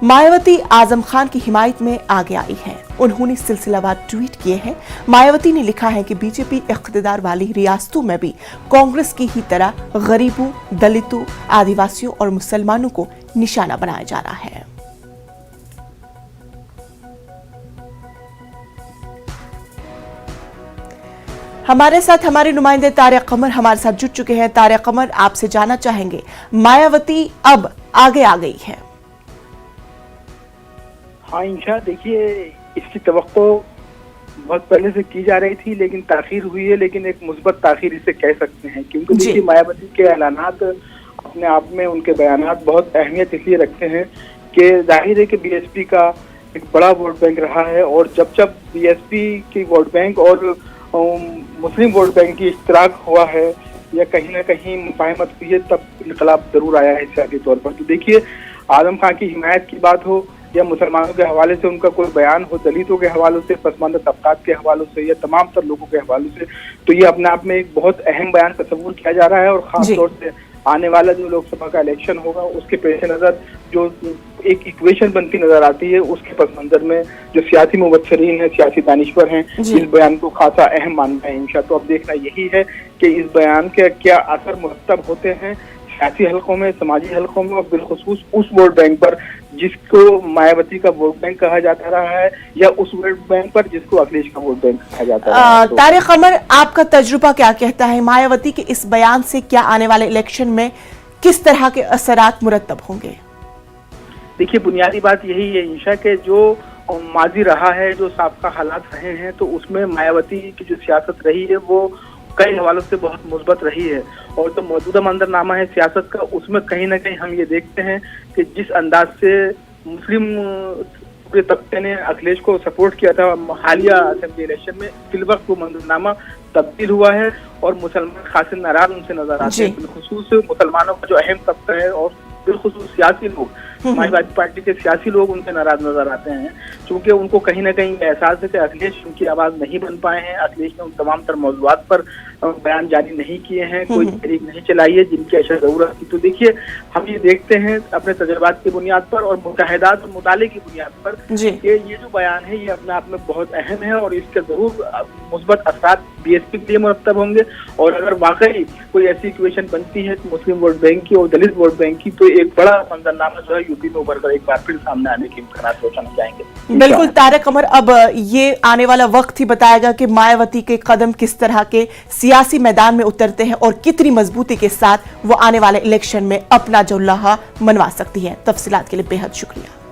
मायावती आजम खान की हिमायत में आगे आई हैं। उन्होंने सिलसिलावार ट्वीट किए हैं। मायावती ने लिखा है कि बीजेपी इख्तिदार वाली रियासतों में भी कांग्रेस की ही तरह गरीबों, दलितों, आदिवासियों और मुसलमानों को निशाना बनाया जा रहा है। हमारे साथ हमारे नुमाइंदे तारिक कमर हमारे साथ जुड़ चुके हैं। तारिक कमर, आपसे जानना चाहेंगे, मायावती अब आगे आ गई है। हाँ इंशा, देखिए इसकी तवक्को बहुत पहले से की जा रही थी, लेकिन ताखीर हुई है, लेकिन एक मुस्बत ताखीर इसे कह सकते हैं, क्योंकि देखिए मायावती के ऐलानात अपने आप में, उनके बयानात बहुत अहमियत इसलिए रखते हैं कि जाहिर है कि बीएसपी का एक बड़ा वोट बैंक रहा है, और जब बीएसपी की वोट बैंक और मुस्लिम वोट बैंक की इश्तराक हुआ है या कहीं ना कहीं मुफाहमत हुई है, तब इनकलाब जरूर आया है सियासी तौर पर। तो देखिए आजम खान की हिमायत की बात हो या मुसलमानों के हवाले से उनका कोई बयान हो, दलितों के हवालों से, पसमानदा तबकात के हवालों से या तमाम तर लोगों के हवालों से, तो ये अपने आप में एक बहुत अहम बयान तस्वुर किया जा रहा है। और खास तौर से आने वाला जो लोकसभा का इलेक्शन होगा उसके पेश नज़र जो एक इक्वेशन बनती नजर आती है, उसके पस मंजर में जो सियासी मुबस्सिरीन हैं, सियासी दानिश्वर हैं, इस बयान को खासा अहम मानना है इंशा। तो अब देखना यही है कि इस बयान के क्या असर मुरतब होते हैं सियासी हलकों में, समाजी हलकों में, और बिलखुसूस उस वोट बैंक पर जिसको मायावती का वोट बैंक कहा जाता रहा है, या उस वोट बैंक पर जिसको अखिलेश का वोट बैंक कहा जाता रहा है। तारिक कमर, आपका तजुर्बा क्या कहता है? मायावती के इस बयान से क्या आने वाले इलेक्शन में किस तरह के असरात मुरतब होंगे? देखिए बुनियादी बात यही है इंशा के जो माजी रहा है, जो साबका हालात रहे हैं, तो उसमें मायावती की जो सियासत रही है वो कई हवालों से बहुत मुस्बत रही है, और जो मौजूदा मंजरनामा है सियासत का, उसमें कहीं ना कहीं हम ये देखते हैं कि जिस अंदाज से मुस्लिम पूरे तबके ने अखिलेश को सपोर्ट किया था हालिया असेंबली इलेक्शन में, फिलवक्त वो मंजरनामा तब्दील हुआ है और मुसलमान खासे नाराज उनसे नजर आते हैं। बिलखुसूस मुसलमानों का जो अहम तबका है और बिलखुसूस सियासी लोग, समाजवादी पार्टी के सियासी लोग उनसे नाराज नजर आते हैं, क्योंकि उनको कहीं ना कहीं एहसास है कि अखिलेश उनकी आवाज नहीं बन पाए हैं। अखिलेश ने उन तमाम तर मौजूदात पर बयान जारी नहीं किए हैं, कोई तहरीक नहीं चलाई है जिनकी अशद जरूरत थी। तो देखिए हम ये देखते हैं अपने तजर्बात की बुनियाद पर और मुशाहिदात और मुताले की बुनियाद पर कि ये जो बयान है ये अपने आप में बहुत अहम है, और इसके जरूर मुस्बत असरात बीएसपी के लिए मुरतब होंगे। और अगर वाकई कोई ऐसी इक्वेशन बनती है मुस्लिम वोट बैंक की और दलित वोट बैंक की, तो एक बड़ा मंजरनामा जो है यूपी में उभर कर एक बार फिर सामने आने की इम्कानात रोशन जाएंगे। बिल्कुल तारिक कमर, अब ये आने वाला वक्त ही बताएगा कि मायावती के कदम किस तरह के सियासी मैदान में उतरते हैं और कितनी मजबूती के साथ वो आने वाले इलेक्शन में अपना जो लहा मनवा सकती है। तफसीलात के लिए बेहद शुक्रिया।